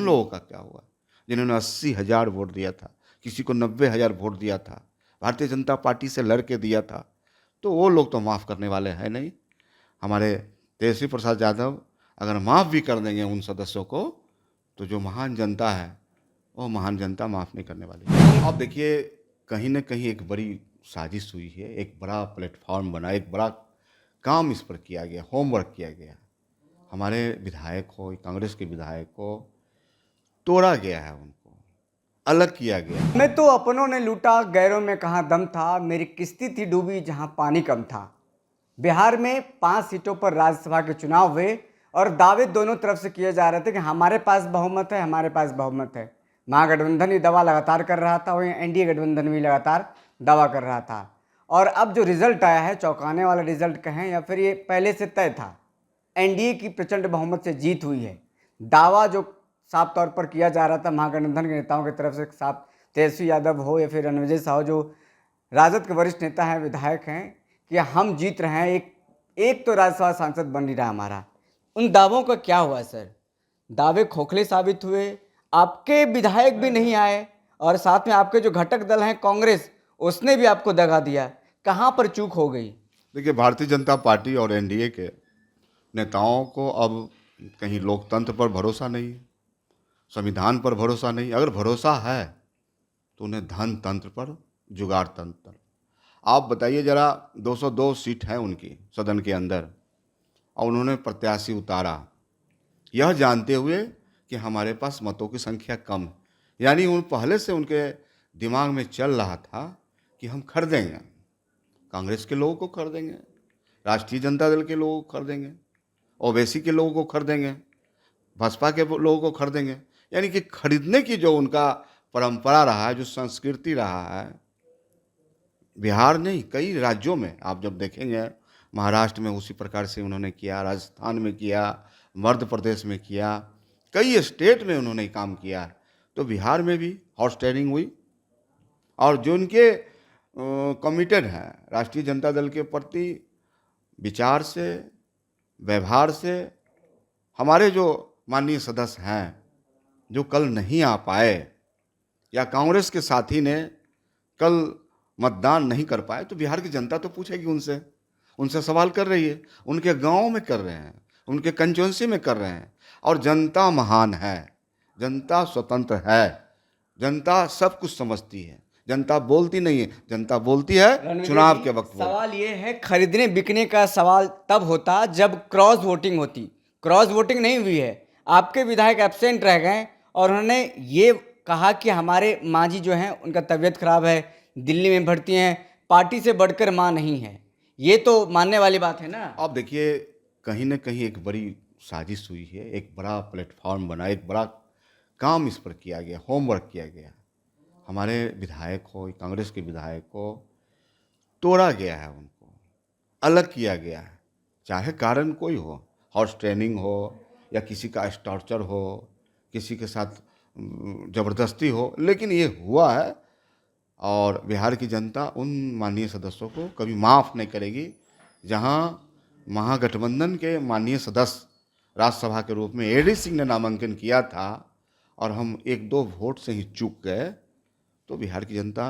उन लोगों का क्या हुआ जिन्होंने 80,000 वोट दिया था, किसी को 90,000 वोट दिया था, भारतीय जनता पार्टी से लड़ के दिया था? तो वो लोग तो माफ़ करने वाले हैं नहीं। हमारे तेजस्वी प्रसाद यादव अगर माफ़ भी कर देंगे उन सदस्यों को, तो जो महान जनता है वो महान जनता माफ़ नहीं करने वाली। अब देखिए, कहीं ना कहीं एक बड़ी साजिश हुई है, एक बड़ा प्लेटफॉर्म बना, एक बड़ा काम इस पर किया गया, होमवर्क किया गया। हमारे विधायक को, कांग्रेस के विधायक को तोड़ा गया है, उनको अलग किया गया। मैं तो अपनों ने लूटा, गैरों में कहाँ दम था, मेरी किश्ती थी डूबी जहां पानी कम था। बिहार में 5 सीटों पर राज्यसभा के चुनाव हुए और दावे दोनों तरफ से किए जा रहे थे कि हमारे पास बहुमत है, हमारे पास बहुमत है। महागठबंधन ये दावा लगातार कर रहा था, वहीं एनडीए गठबंधन भी लगातार दावा कर रहा था। और अब जो रिजल्ट आया है, चौंकाने वाला रिजल्ट कहें या फिर ये पहले से तय था, एनडीए की प्रचंड बहुमत से जीत हुई है। दावा जो साफ तौर पर किया जा रहा था महागठबंधन के नेताओं की तरफ से, साफ तेजस्वी यादव हो या फिर रणविजय साहू जो राजद के वरिष्ठ नेता हैं, विधायक हैं, कि हम जीत रहे हैं, एक तो राज्यसभा सांसद बन नहीं रहा हमारा। उन दावों का क्या हुआ सर? दावे खोखले साबित हुए, आपके विधायक भी नहीं आए और साथ में आपके जो घटक दल हैं कांग्रेस, उसने भी आपको दगा दिया। कहाँ पर चूक हो गई? देखिए, भारतीय जनता पार्टी और एनडीए के नेताओं को अब कहीं लोकतंत्र पर भरोसा नहीं है, संविधान पर भरोसा नहीं। अगर भरोसा है तो उन्हें धन तंत्र पर, जुगाड़ तंत्र। आप बताइए जरा, 202 सीट है उनकी सदन के अंदर और उन्होंने प्रत्याशी उतारा, यह जानते हुए कि हमारे पास मतों की संख्या कम है। यानी उन पहले से उनके दिमाग में चल रहा था कि हम खरीदेंगे, कांग्रेस के लोगों को खरीदेंगे, राष्ट्रीय जनता दल के लोगों को खरीदेंगे, ओवैसी के लोगों को खरीदेंगे, भाजपा के लोगों को खरीदेंगे। यानी कि खरीदने की जो उनका परंपरा रहा है, जो संस्कृति रहा है, बिहार नहीं कई राज्यों में आप जब देखेंगे, महाराष्ट्र में उसी प्रकार से उन्होंने किया, राजस्थान में किया, मध्य प्रदेश में किया, कई स्टेट में उन्होंने काम किया। तो बिहार में भी हॉर्स ट्रेडिंग हुई और जो उनके कमिटेड हैं राष्ट्रीय जनता दल के प्रति विचार से, व्यवहार से, हमारे जो माननीय सदस्य हैं जो कल नहीं आ पाए या कांग्रेस के साथी ने कल मतदान नहीं कर पाए, तो बिहार की जनता तो पूछेगी उनसे, उनसे सवाल कर रही है, उनके गांव में कर रहे हैं, उनके कंस्टिट्यूंसी में कर रहे हैं। और जनता महान है, जनता स्वतंत्र है, जनता सब कुछ समझती है, जनता बोलती नहीं है, जनता बोलती है चुनाव के वक्त। सवाल ये है, खरीदने बिकने का सवाल तब होता जब क्रॉस वोटिंग होती। क्रॉस वोटिंग नहीं हुई है, आपके विधायक एब्सेंट रह गए और उन्होंने ये कहा कि हमारे माँ जी जो हैं उनका तबीयत खराब है, दिल्ली में भर्ती हैं, पार्टी से बढ़कर माँ नहीं है। ये तो मानने वाली बात है ना। अब देखिए, कहीं ना कहीं एक बड़ी साजिश हुई है, एक बड़ा प्लेटफॉर्म बना, एक बड़ा काम इस पर किया गया, होमवर्क किया गया। हमारे विधायक को, कांग्रेस के विधायक को तोड़ा गया है, उनको अलग किया गया है। चाहे कारण कोई हो, हॉर्स ट्रेनिंग हो या किसी का टॉर्चर हो, किसी के साथ ज़बरदस्ती हो, लेकिन ये हुआ है। और बिहार की जनता उन माननीय सदस्यों को कभी माफ़ नहीं करेगी। जहां महागठबंधन के माननीय सदस्य राज्यसभा के रूप में एडी सिंह ने नामांकन किया था और हम 1-2 वोट से ही चूक गए, तो बिहार की जनता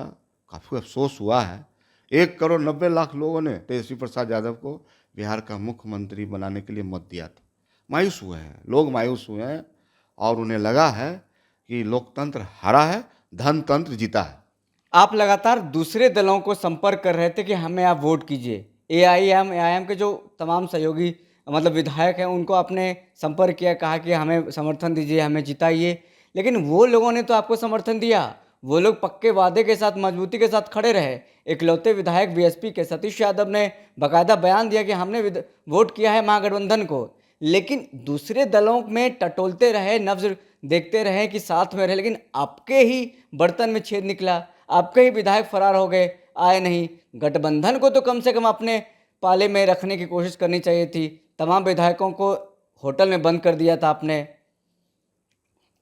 काफ़ी अफसोस हुआ है। 1,90,00,000 लोगों ने तेजस्वी प्रसाद यादव को बिहार का मुख्यमंत्री बनाने के लिए मत दिया था। मायूस हुए हैं लोग, मायूस हुए हैं और उन्हें लगा है कि लोकतंत्र हारा है, धनतंत्र जीता है। आप लगातार दूसरे दलों को संपर्क कर रहे थे कि हमें आप वोट कीजिए। एआईएम के जो तमाम सहयोगी मतलब विधायक हैं उनको आपने संपर्क किया, कहा कि हमें समर्थन दीजिए, हमें जिताइए, लेकिन वो लोगों ने तो आपको समर्थन दिया। वो लोग पक्के वादे के साथ, मजबूती के साथ खड़े रहे। इकलौते विधायक बीएसपी के सतीश यादव ने बाकायदा बयान दिया कि हमने वोट किया है महागठबंधन को, लेकिन दूसरे दलों में टटोलते रहे, नब्ज देखते रहे कि साथ में रहे, लेकिन आपके ही बर्तन में छेद निकला, आपके ही विधायक फरार हो गए, आए नहीं। गठबंधन को तो कम से कम अपने पाले में रखने की कोशिश करनी चाहिए थी। तमाम विधायकों को होटल में बंद कर दिया था आपने।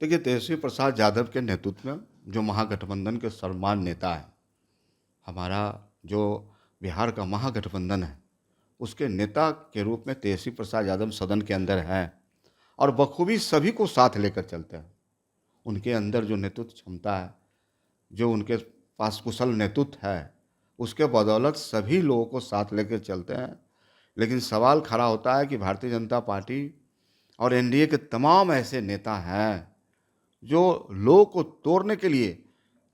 देखिए, तेजस्वी प्रसाद यादव के नेतृत्व में जो महागठबंधन के सर्वमान्य नेता है, हमारा जो बिहार का महागठबंधन है, उसके नेता के रूप में तेजस्वी प्रसाद यादव सदन के अंदर हैं और बखूबी सभी को साथ लेकर चलते हैं। उनके अंदर जो नेतृत्व क्षमता है, जो उनके पास कुशल नेतृत्व है, उसके बदौलत सभी लोगों को साथ लेकर चलते हैं। लेकिन सवाल खड़ा होता है कि भारतीय जनता पार्टी और एनडीए के तमाम ऐसे नेता हैं जो लोगों को तोड़ने के लिए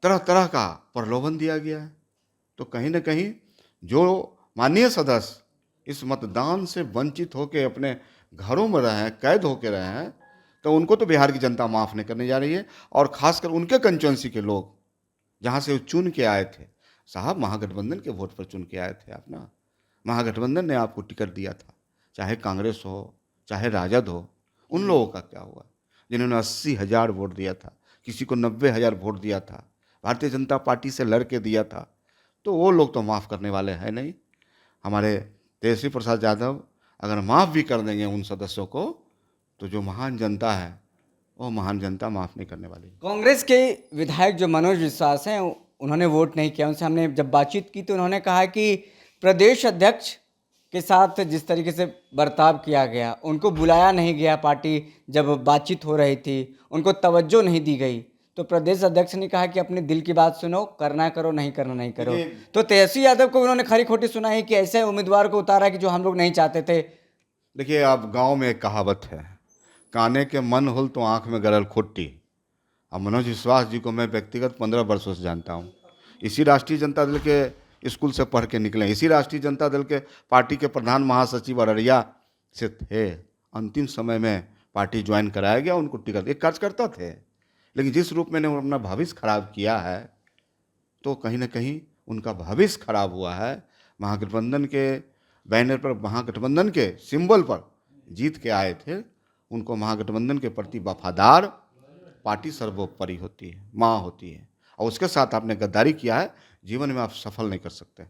तरह तरह का प्रलोभन दिया गया है। तो कहीं न कहीं जो माननीय सदस्य इस मतदान से वंचित होकर अपने घरों में रहे हैं, कैद होकर रहे हैं, तो उनको तो बिहार की जनता माफ़ नहीं करने जा रही है। और खासकर उनके कंस्टिट्यूएंसी के लोग जहाँ से वो चुन के आए थे, साहब महागठबंधन के वोट पर चुन के आए थे आप ना, महागठबंधन ने आपको टिकट दिया था, चाहे कांग्रेस हो चाहे राजद हो। उन लोगों का क्या हुआ जिन्होंने 80,000 वोट दिया था, किसी को 90,000 वोट दिया था, भारतीय जनता पार्टी से लड़ के दिया था, तो वो लोग तो माफ़ करने वाले हैं नहीं। हमारे तेजस्वी प्रसाद यादव अगर माफ़ भी कर देंगे उन सदस्यों को, तो जो महान जनता है वो महान जनता माफ़ नहीं करने वाली। कांग्रेस के विधायक जो मनोज विश्वास हैं उन्होंने वोट नहीं किया। उनसे हमने जब बातचीत की तो उन्होंने कहा कि प्रदेश अध्यक्ष के साथ जिस तरीके से बर्ताव किया गया, उनको बुलाया नहीं गया, पार्टी जब बातचीत हो रही थी उनको तवज्जो नहीं दी गई, तो प्रदेश अध्यक्ष ने कहा कि अपने दिल की बात सुनो, करना करो, नहीं करना नहीं करो। तो तेजस्वी यादव को उन्होंने खरी खोटी सुनाई कि ऐसे उम्मीदवार को उतारा कि जो हम लोग नहीं चाहते थे। देखिए, आप गांव में एक कहावत है, काने के मन हुल तो आँख में गरल खुट्टी। अब मनोज विश्वास जी को मैं व्यक्तिगत 15 वर्षों से जानता हूँ। इसी राष्ट्रीय जनता दल के स्कूल से पढ़ के निकले, इसी राष्ट्रीय जनता दल के पार्टी के प्रधान महासचिव अररिया से थे। अंतिम समय में पार्टी ज्वाइन कराया गया, उनको टिकट, एक कार्यकर्ता थे। लेकिन जिस रूप में उन्होंने अपना भविष्य खराब किया है, तो कहीं ना कहीं उनका भविष्य खराब हुआ है। महागठबंधन के बैनर पर, महागठबंधन के सिंबल पर जीत के आए थे। उनको महागठबंधन के प्रति वफादार पार्टी सर्वोपरि होती है, माँ होती है, और उसके साथ आपने गद्दारी किया है, जीवन में आप सफल नहीं कर सकते।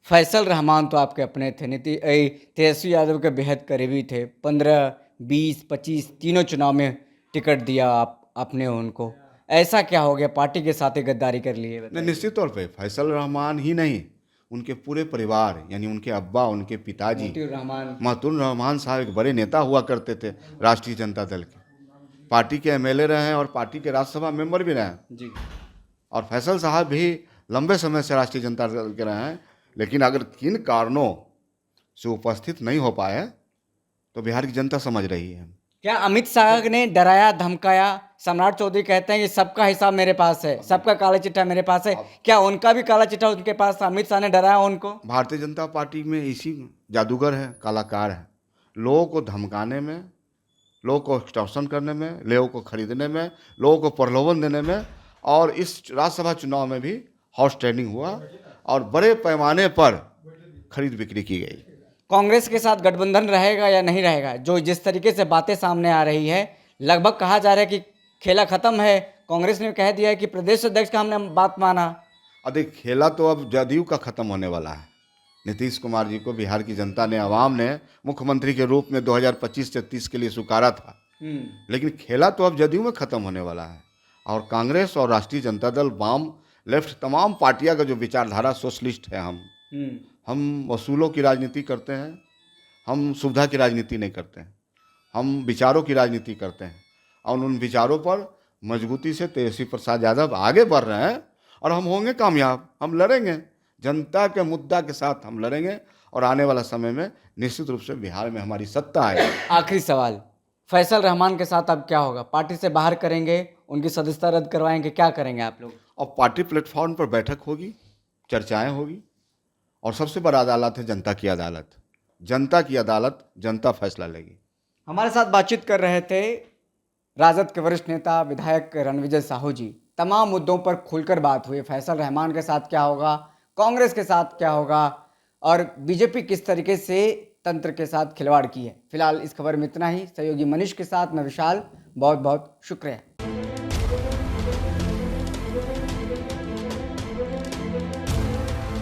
फैसल रहमान तो आपके अपने थे, तेजस्वी यादव के बेहद करीबी थे। 15, 20, 25 तीनों चुनाव में टिकट दिया आपने उनको। ऐसा क्या हो गया, पार्टी के साथ ही गद्दारी कर लिए? नहीं, निश्चित तौर पे फैसल रहमान ही नहीं, उनके पूरे परिवार, यानी उनके अब्बा, उनके पिताजी महतूर रहमान साहब एक बड़े नेता हुआ करते थे राष्ट्रीय जनता दल के, पार्टी के एमएलए रहे हैं और पार्टी के राज्यसभा मेंबर भी रहे हैं जी। और फैसल साहब भी लंबे समय से राष्ट्रीय जनता दल के रहे हैं। लेकिन अगर किन कारणों से उपस्थित नहीं हो पाए तो बिहार की जनता समझ रही है। क्या अमित शाह ने डराया धमकाया? सम्राट चौधरी कहते हैं कि सबका हिसाब मेरे पास है, सबका काला चिट्ठा मेरे पास है। क्या उनका भी काला चिट्ठा उनके पास था? अमित शाह ने डराया उनको? भारतीय जनता पार्टी में इसी जादूगर है, कलाकार है, लोगों को धमकाने में, लोगों को एक्सटॉर्शन करने में, लोगों को खरीदने में, लोगों को प्रलोभन देने में। और इस राज्यसभा चुनाव में भी हॉर्स ट्रेडिंग हुआ और बड़े पैमाने पर खरीद बिक्री की गई। कांग्रेस के साथ गठबंधन रहेगा या नहीं रहेगा? जो जिस तरीके से बातें सामने आ रही है, लगभग कहा जा रहा है कि खेला खत्म है। कांग्रेस ने कह दिया है कि प्रदेश अध्यक्ष का हमने बात माना। अधिक खेला तो अब जदयू का खत्म होने वाला है। नीतीश कुमार जी को बिहार की जनता ने, आवाम ने मुख्यमंत्री के रूप में 2025 से 30 के लिए स्वीकारा था, लेकिन खेला तो अब जदयू में खत्म होने वाला है। और कांग्रेस और राष्ट्रीय जनता दल, वाम, लेफ्ट, तमाम पार्टियां का जो विचारधारा सोशलिस्ट है, हम वसूलों की राजनीति करते हैं, हम सुविधा की राजनीति नहीं करते हैं, हम विचारों की राजनीति करते हैं। और उन विचारों पर मजबूती से तेजस्वी प्रसाद यादव आगे बढ़ रहे हैं और हम होंगे कामयाब। हम लड़ेंगे, जनता के मुद्दा के साथ हम लड़ेंगे और आने वाला समय में निश्चित रूप से बिहार में हमारी सत्ता आएगी। आखिरी सवाल, फैसल रहमान के साथ अब क्या होगा? पार्टी से बाहर करेंगे, उनकी सदस्यता रद्द करवाएंगे, क्या करेंगे आप लोग? और पार्टी प्लेटफॉर्म पर बैठक होगी, चर्चाएं होगी, और सबसे बड़ा अदालत है जनता की अदालत। जनता की अदालत, जनता फैसला लेगी। हमारे साथ बातचीत कर रहे थे राजद के वरिष्ठ नेता विधायक रणविजय साहू जी। तमाम मुद्दों पर खुलकर बात हुई। फैसल रहमान के साथ क्या होगा, कांग्रेस के साथ क्या होगा, और बीजेपी किस तरीके से तंत्र के साथ खिलवाड़ की है। फिलहाल इस खबर में इतना ही। सहयोगी मनीष के साथ मैं विशाल, बहुत बहुत शुक्रिया।